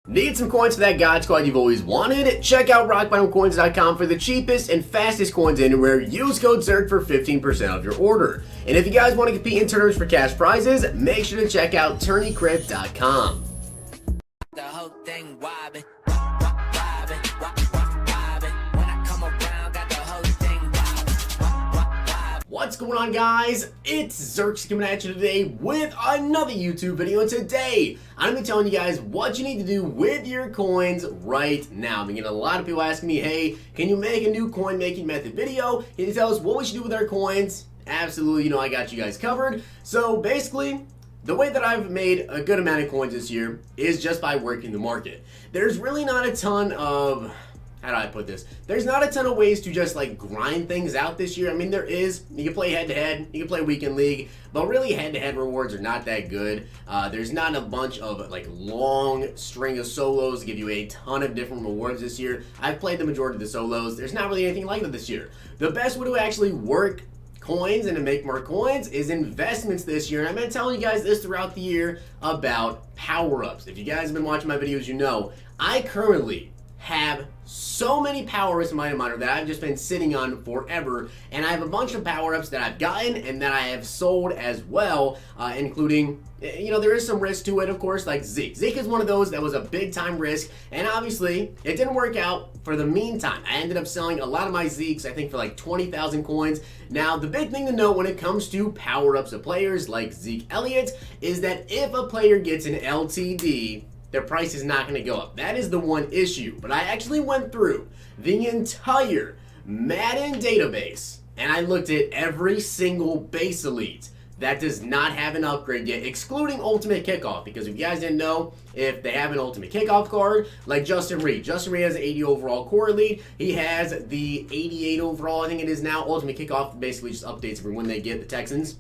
Need some coins for that God Squad you've always wanted? Check out rockbottomcoins.com for the cheapest and fastest coins anywhere. Use code ZERK for 15% off your order. And if you guys want to compete in tournaments for cash prizes, make sure to check out tourneycrypt.com. The whole thing wobbin'. What's going on, guys? It's Zirksee coming at you today with another YouTube video. And today, I'm going to be telling you guys what you need to do with your coins right now. I'm getting a lot of people asking me, hey, can you make a new coin making method video? Can you tell us what we should do with our coins? Absolutely, you know I got you guys covered. So basically, the way that I've made a good amount of coins this year is just by working the market. There's really not a ton of... how do I put this? There's not a ton of ways to just like grind things out this year. I mean, there is. You can play head-to-head, you can play weekend league, but really head-to-head rewards are not that good. There's not a bunch of like long string of solos to give you a ton of different rewards this year. I've played the majority of the solos. There's not really anything like that this year. The best way to actually work coins and to make more coins is investments this year, and I've been telling you guys this throughout the year about power-ups. If you guys have been watching my videos, you know I currently have so many power-ups in my miner that I've just been sitting on forever, and I have a bunch of power-ups that I've gotten and that I have sold as well, including, you know, there is some risk to it, of course, like Zeke. Zeke is one of those that was a big-time risk, and obviously, it didn't work out for the meantime. I ended up selling a lot of my Zekes, I think for like 20,000 coins. Now, the big thing to note when it comes to power-ups of players like Zeke Elliott is that if a player gets an LTD, their price is not going to go up. That is the one issue. But I actually went through the entire Madden database and I looked at every single base elite that does not have an upgrade yet, excluding Ultimate Kickoff. Because if you guys didn't know, if they have an Ultimate Kickoff card, like Justin Reed. Justin Reed has an 80 overall core elite. He has the 88 overall, I think it is now. Ultimate Kickoff basically just updates every win they get, the Texans.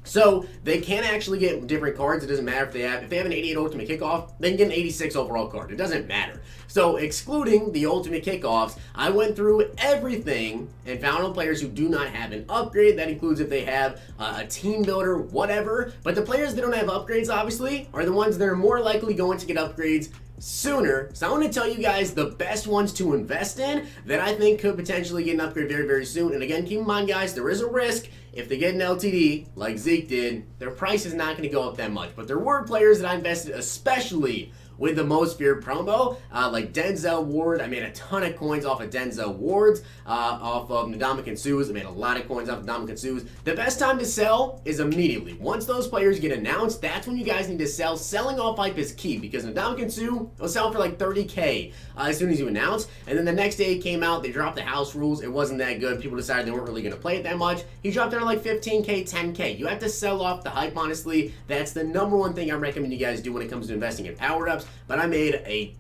So they can actually get different cards. It doesn't matter if they have an 88 Ultimate Kickoff, they can get an 86 overall card. It doesn't matter. So excluding the Ultimate Kickoffs, I went through everything and found all players who do not have an upgrade. That includes if they have a team builder, whatever. But the players that don't have upgrades, obviously, are the ones that are more likely going to get upgrades sooner. So I want to tell you guys the best ones to invest in that I think could potentially get an upgrade very, very soon. And again, keep in mind, guys, there is a risk. If they get an LTD, like Zeke did, their price is not going to go up that much. But there were players that I invested, especially with the most feared promo, like Denzel Ward. I made a ton of coins off of Denzel Ward's, off of Ndamukong Suh's. I made a lot of coins off of Ndamukong Suh's. The best time to sell is immediately. Once those players get announced, that's when you guys need to sell. Selling off hype is key, because Ndamukong Suh will sell for like 30K as soon as you announce. And then the next day it came out, they dropped the house rules. It wasn't that good. People decided they weren't really going to play it that much. He dropped down to like 15K, 10K. You have to sell off the hype, honestly. That's the number one thing I recommend you guys do when it comes to investing in power-ups. But I made a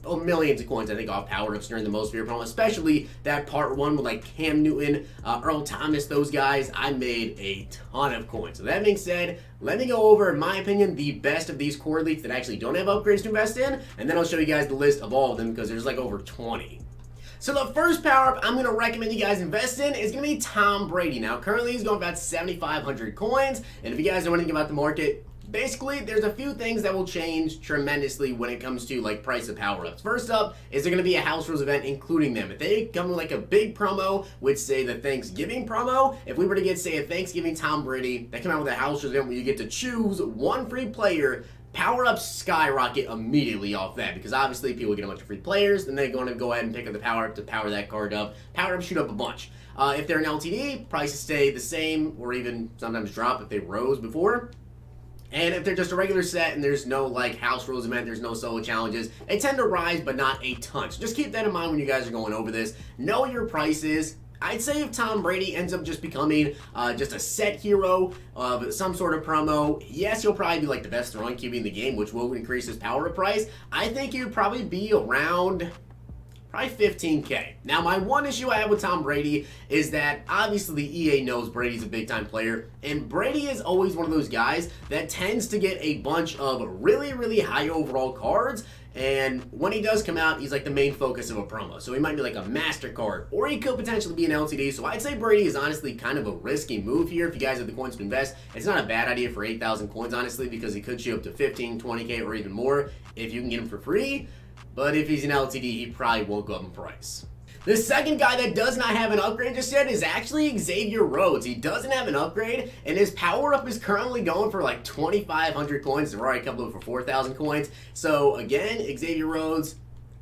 millions of coins, I think, off power-ups during the most feared promo, especially that part one with like Cam Newton, Earl Thomas, those guys. I made a ton of coins. So that being said, let me go over, in my opinion, the best of these core elites that actually don't have upgrades to invest in, and then I'll show you guys the list of all of them, because there's like over 20. So the first power-up I'm going to recommend you guys invest in is going to be Tom Brady. Now, currently he's going for about 7,500 coins, and if you guys know anything about the market, basically, there's a few things that will change tremendously when it comes to like price of power-ups. First up, is there going to be a house rules event including them? If they come with like a big promo, with say the Thanksgiving promo, if we were to get say a Thanksgiving Tom Brady that came out with a house rules event where you get to choose one free player, power-ups skyrocket immediately off that, because obviously people get a bunch of free players, then they're going to go ahead and pick up the power-up to power that card up. Power-ups shoot up a bunch. If they're an LTD, prices stay the same or even sometimes drop if they rose before. And if they're just a regular set and there's no like house rules event, there's no solo challenges, they tend to rise, but not a ton. So just keep that in mind when you guys are going over this. Know your prices. I'd say if Tom Brady ends up just becoming just a set hero of some sort of promo, yes, he'll probably be like the best throwing QB in the game, which will increase his power price. I think he would probably be around probably 15K. Now, my one issue I have with Tom Brady is that obviously EA knows Brady's a big-time player, and Brady is always one of those guys that tends to get a bunch of really, really high overall cards And when he does come out, he's like the main focus of a promo. So he might be like a MasterCard, or he could potentially be an LTD. So I'd say Brady is honestly kind of a risky move here. If you guys have the coins to invest, it's not a bad idea for 8,000 coins, honestly, because he could shoot up to 15, 20K, or even more if you can get him for free. But if he's an LTD, he probably won't go up in price. The second guy that does not have an upgrade just yet is actually Xavier Rhodes. He doesn't have an upgrade, and his power up is currently going for like 2,500 coins. They're already coming up for 4,000 coins. So again, Xavier Rhodes,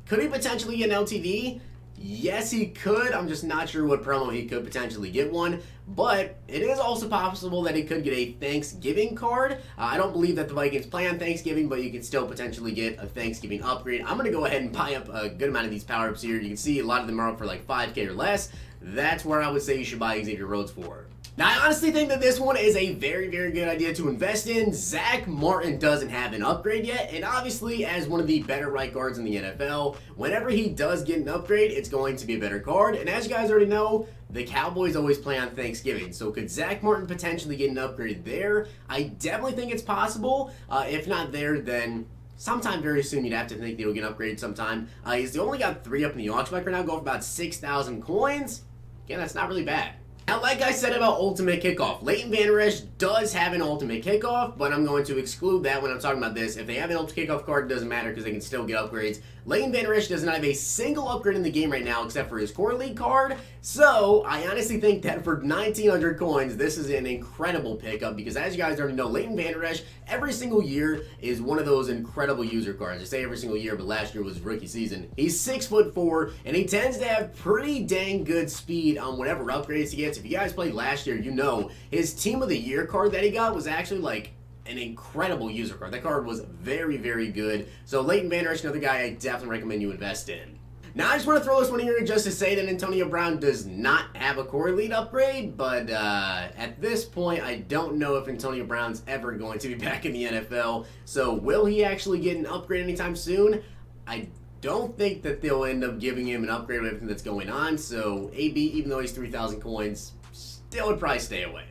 could he potentially get an LTD? Yes, he could. I'm just not sure what promo he could potentially get one. But it is also possible that he could get a Thanksgiving card. I don't believe that the Vikings play on Thanksgiving, but you can still potentially get a Thanksgiving upgrade. I'm going to go ahead and buy up a good amount of these power-ups here. You can see a lot of them are up for like 5K or less. That's where I would say you should buy Xavier Rhodes for. Now, I honestly think that this one is a very, very good idea to invest in. Zack Martin doesn't have an upgrade yet, and obviously, as one of the better right guards in the NFL, whenever he does get an upgrade, it's going to be a better card. And as you guys already know, the Cowboys always play on Thanksgiving, so could Zack Martin potentially get an upgrade there? I definitely think it's possible. If not there, then sometime very soon you'd have to think that he'll get upgraded sometime. He's only got 3 up in the auction block right now, going for about 6,000 coins. Again, that's not really bad. Now, like I said about Ultimate Kickoff, Layton Bannerman does have an Ultimate Kickoff, but I'm going to exclude that when I'm talking about this. If they have an Ultimate Kickoff card, it doesn't matter because they can still get upgrades. Layton Bannerman does not have a single upgrade in the game right now except for his Core League card, so I honestly think that for 1,900 coins, this is an incredible pickup because as you guys already know, Layton Bannerman every single year is one of those incredible user cards. I say every single year, but last year was his rookie season. He's 6'4", and he tends to have pretty dang good speed on whatever upgrades he gets. If you guys played last year, you know his Team of the Year card that he got was actually like an incredible user card. That card was very, very good. So Layton Bannerman, another guy I definitely recommend you invest in. Now, I just want to throw this one here just to say that Antonio Brown does not have a core elite upgrade, but at this point, I don't know if Antonio Brown's ever going to be back in the NFL. So will he actually get an upgrade anytime soon? I don't think that they'll end up giving him an upgrade with everything that's going on. So AB, even though he's 3,000 coins, still would probably stay away.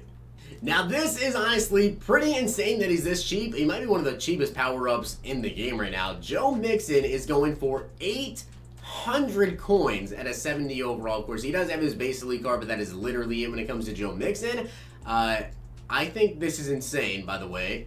Now, this is honestly pretty insane that he's this cheap. He might be one of the cheapest power-ups in the game right now. Joe Mixon is going for 800 coins at a 70 overall. Of course, he does have his base elite card, but that is literally it when it comes to Joe Mixon. I think this is insane, by the way.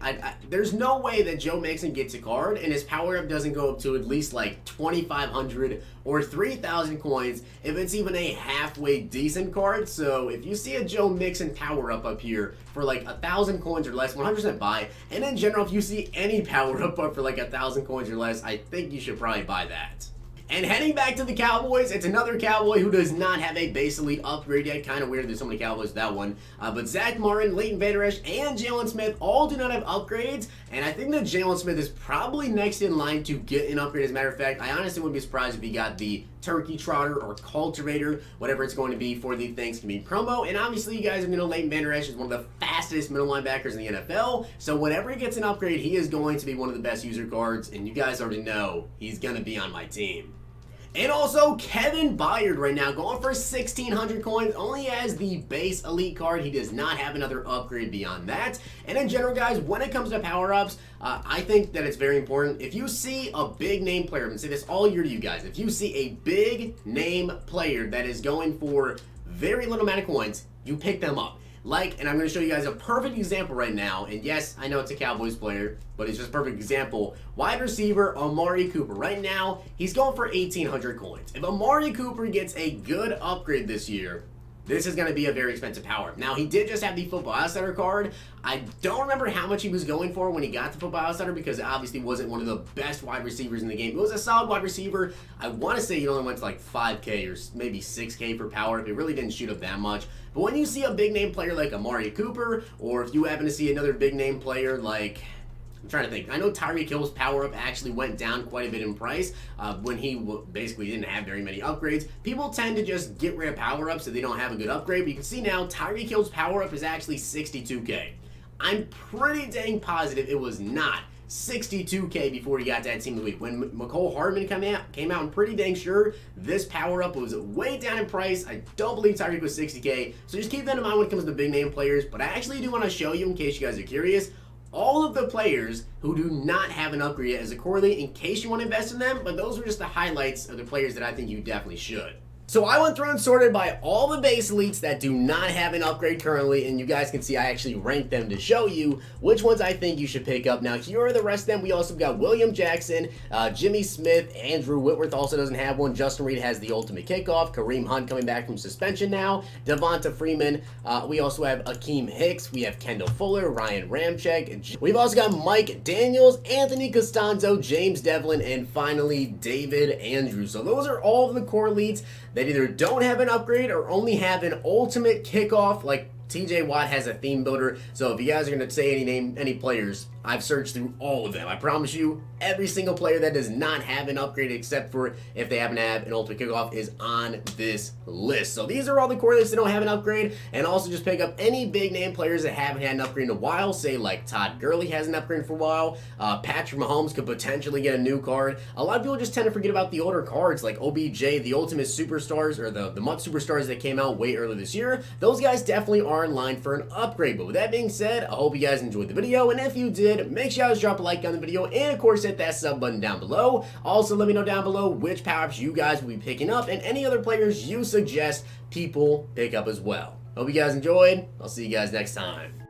There's no way that Joe Mixon gets a card and his power up doesn't go up to at least like 2,500 or 3,000 coins if it's even a halfway decent card. So if you see a Joe Mixon power up here for like 1,000 coins or less, 100% buy. And in general, if you see any power up for like 1,000 coins or less, I think you should probably buy that. And heading back to the Cowboys, it's another Cowboy who does not have a base elite upgrade yet. Kind of weird there's so many Cowboys with that one. But Zack Martin, Layton Bannerman, and Jalen Smith all do not have upgrades. And I think that Jalen Smith is probably next in line to get an upgrade. As a matter of fact, I honestly wouldn't be surprised if he got the Turkey Trotter or Cultivator, whatever it's going to be for the Thanksgiving promo. And obviously, you guys are going to know Layton Bannerman is one of the fastest middle linebackers in the NFL. So whenever he gets an upgrade, he is going to be one of the best user cards. And you guys already know he's going to be on my team. And also, Kevin Byard right now going for 1,600 coins, only has the base elite card. He does not have another upgrade beyond that. And in general, guys, when it comes to power-ups, I think that it's very important. If you see a big name player, I'm going to say this all year to you guys, if you see a big name player that is going for very little amount of coins, you pick them up. And I'm going to show you guys a perfect example right now. And yes, I know it's a Cowboys player, but it's just a perfect example. Wide receiver, Amari Cooper. Right now, he's going for 1,800 coins. If Amari Cooper gets a good upgrade this year, this is going to be a very expensive power. Now, he did just have the Football Outsider card. I don't remember how much he was going for when he got the Football Outsider because it obviously wasn't one of the best wide receivers in the game. It was a solid wide receiver. I want to say he only went to like 5K or maybe 6K for power. It really didn't shoot up that much. But when you see a big name player like Amari Cooper, or if you happen to see another big name player like, I'm trying to think. I know Tyreek Hill's power-up actually went down quite a bit in price when he basically didn't have very many upgrades. People tend to just get rid of power-ups so they don't have a good upgrade. But you can see now Tyreek Hill's power-up is actually 62K. I'm pretty dang positive it was not 62K before he got that team of the week. When McCole Hardman came out, I'm pretty dang sure this power-up was way down in price. I don't believe Tyreek was 60K. So just keep that in mind when it comes to big name players. But I actually do want to show you, in case you guys are curious, all of the players who do not have an upgrade yet as a core elite in case you want to invest in them, but those were just the highlights of the players that I think you definitely should. So I went through and sorted by all the base elites that do not have an upgrade currently, and you guys can see I actually ranked them to show you which ones I think you should pick up. Now here are the rest of them. We also got William Jackson, Jimmy Smith, Andrew Whitworth also doesn't have one, Justin Reed has the ultimate kickoff, Kareem Hunt coming back from suspension now, Devonta Freeman, we also have Akeem Hicks, we have Kendall Fuller, Ryan Ramczyk, we've also got Mike Daniels, Anthony Costanzo, James Devlin, and finally David Andrews. So those are all of the core elites that either don't have an upgrade or only have an ultimate kickoff. Like TJ Watt has a theme builder, so if you guys are going to say any players, I've searched through all of them. I promise you, every single player that does not have an upgrade except for if they happen to have an ultimate kickoff is on this list. So these are all the core lists that don't have an upgrade, and also just pick up any big name players that haven't had an upgrade in a while, say like Todd Gurley hasn't upgraded for a while, Patrick Mahomes could potentially get a new card. A lot of people just tend to forget about the older cards like OBJ, the Ultimate Superstars, or the MUT Superstars that came out way earlier this year. Those guys definitely are in line for an upgrade. But with that being said, I hope you guys enjoyed the video, and if you did, make sure you guys drop a like on the video, and of course hit that sub button down below. Also let me know down below which power-ups you guys will be picking up and any other players you suggest people pick up as well. Hope you guys enjoyed. I'll see you guys next time.